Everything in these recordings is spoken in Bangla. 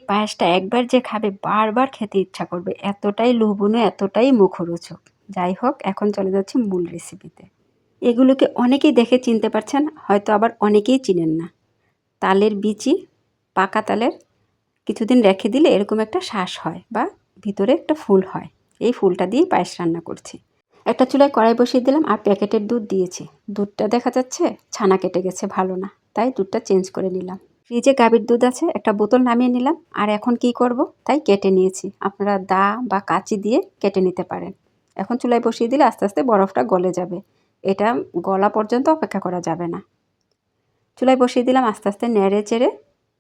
পায়েসটা একবার যে খাবে বারবার খেতে ইচ্ছা করবে, এতটাই লোভনীয়, এতটাই মুখরোচক। যাই হোক, এখন চলে যাচ্ছি মূল রেসিপিতে। এগুলোকে অনেকেই দেখে চিনতে পারছেন, হয়তো আবার অনেকেই চিনেন না। তালের বিচি, পাকা তালের কিছুদিন রেখে দিলে এরকম একটা শ্বাস হয় বা ভিতরে একটা ফুল হয়। এই ফুলটা দিয়ে পায়েস রান্না করছি। একটা চুলায় কড়াই বসিয়ে দিলাম আর প্যাকেটের দুধ দিয়েছি। দুধটা দেখা যাচ্ছে ছানা কেটে গেছে, ভালো না, তাই দুধটা চেঞ্জ করে নিলাম। ফ্রিজে গাভীর দুধ আছে, একটা বোতল নামিয়ে নিলাম। আর এখন কি করব, তাই কেটে নিয়েছি। আপনারা দা বা কাঁচি দিয়ে কেটে নিতে পারেন। এখন চুলায় বসিয়ে দিলে আস্তে আস্তে বরফটা গলে যাবে। এটা গলা পর্যন্ত অপেক্ষা করা যাবে না। চুলায় বসিয়ে দিলাম, আস্তে আস্তে নেড়ে চেড়ে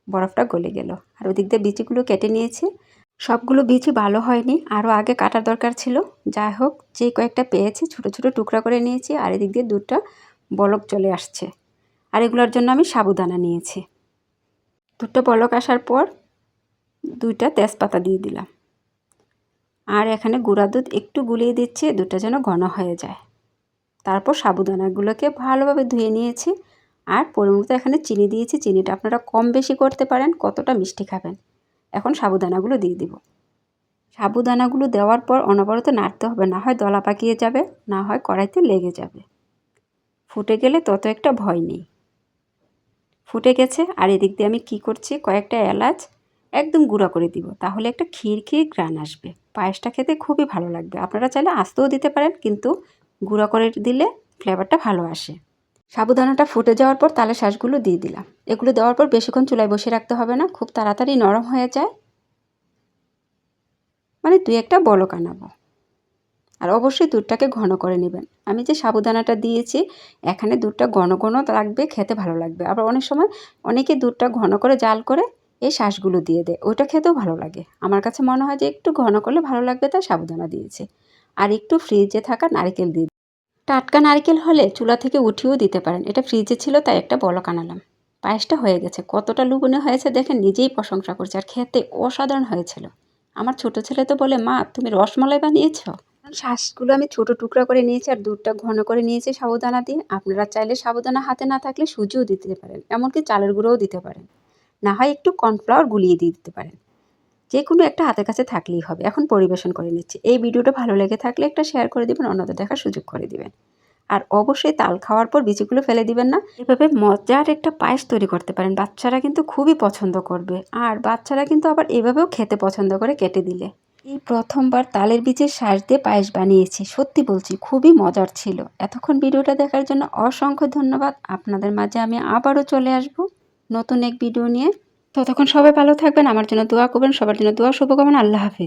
বরফটা গলে গেল। আর ওদিক দিয়ে বিচিগুলো কেটে নিয়েছি। সবগুলো বিচি ভালো হয়নি, আরও আগে কাটার দরকার ছিল। যাই হোক, যে কয়েকটা পেয়েছি ছোটো ছোটো টুকরা করে নিয়েছি। আর এদিক দিয়ে দুধটা বলক চলে আসছে। আর এগুলোর জন্য আমি সাবুদানা নিয়েছি। দুধটা বলক আসার পর 2টা তেজপাতা দিয়ে দিলাম। আর এখানে গুঁড়া দুধ একটু গুলিয়ে দিচ্ছি, দুধটা যেন ঘন হয়ে যায়। তারপর সাবুদানাগুলোকে ভালোভাবে ধুয়ে নিয়েছি। আর পরিমতো এখানে চিনি দিয়েছি। চিনিটা আপনারা কম বেশি করতে পারেন, কতটা মিষ্টি খাবেন। এখন সাবুদানাগুলো দিয়ে দিব। সাবুদানাগুলো দেওয়ার পর অনবরত নাড়তে হবে, না হয় দলা পাকিয়ে যাবে, না হয় কড়াইতে লেগে যাবে। ফুটে গেলে তত একটা ভয় নেই। ফুটে গেছে। আর এদিক দিয়ে আমি কি করছি, কয়েকটা এলাচ একদম গুঁড়া করে দিব, তাহলে একটা ক্ষীর ক্ষীর ঘ্রাণ আসবে। পায়েসটা খেতে খুবই ভালো লাগবে। আপনারা চাইলে আস্তেও দিতে পারেন, কিন্তু গুঁড়া করে দিলে ফ্লেভারটা ভালো আসে। সাবুদানাটা ফুটে যাওয়ার পর তালের শাঁসগুলো দিয়ে দিলাম। এগুলো দেওয়ার পর বেশিক্ষণ চুলায় বসে রাখতে হবে না, খুব তাড়াতাড়ি নরম হয়ে যায়। মানে 2-1টা বলক আনাবো। আর অবশ্যই দুধটাকে ঘন করে নেবেন। আমি যে সাবুদানাটা দিয়েছি, এখানে দুধটা ঘন ঘন লাগবে, খেতে ভালো লাগবে। আবার অনেক সময় অনেকে দুধটা ঘন করে জাল করে এই শাঁসগুলো দিয়ে দেয়, ওইটা খেতেও ভালো লাগে। আমার কাছে মনে হয় যে একটু ঘন করলে ভালো লাগবে, তাই সাবুদানা দিয়েছি। আর একটু ফ্রিজে থাকা নারকেল দিয়ে, টাটকা নারকেল হলে চুলা থেকে উঠিয়েও দিতে পারেন। এটা ফ্রিজে ছিল তাই একটা বলক আনালাম। পায়েসটা হয়ে গেছে, কতটা লোভনীয় হয়েছে দেখেন, নিজেই প্রশংসা করছে। আর খেতে অসাধারণ হয়েছিল। আমার ছোট ছেলে তো বলে, মা তুমি রসমালাই বানিয়েছো। শাঁসগুলো আমি ছোট টুকরা করে নিয়েছি আর দুধটা ঘন করে নিয়েছি সাবুদানা দিয়ে। আপনারা চাইলে সাবুদানা হাতে না থাকলে সুজিও দিতে পারেন, এমনকি চালের গুঁড়োও দিতে পারেন, না হয় একটু কর্নফ্লাওয়ার গুলিয়ে দিয়ে দিতে পারেন। যে কোনো একটা হাতের কাছে থাকলেই হবে। এখন পরিবেশন করে নিচ্ছি। এই ভিডিওটা ভালো লেগে থাকলে একটা শেয়ার করে দিবেন, অন্যদের দেখার সুযোগ করে দিবেন। আর অবশ্যই তাল খাওয়ার পর বিচিগুলো ফেলে দিবেন না। এভাবে মজার একটা পায়েস তৈরি করতে পারেন, বাচ্চারা কিন্তু খুবই পছন্দ করবে। আর বাচ্চারা কিন্তু আবার এভাবেও খেতে পছন্দ করে কেটে দিলে। এই প্রথমবার তালের বীজের শাঁস দিয়ে পায়েস বানিয়েছি, সত্যি বলছি খুবই মজার ছিল। এতক্ষণ ভিডিওটা দেখার জন্য অসংখ্য ধন্যবাদ। আপনাদের মাঝে আমি আবারও চলে আসব নতুন এক ভিডিও নিয়ে। ততক্ষণ সবাই ভালো থাকবেন, আমার জন্য দোয়া করবেন, সবার জন্য দোয়া শুভকামনা। আল্লাহ হাফেজ।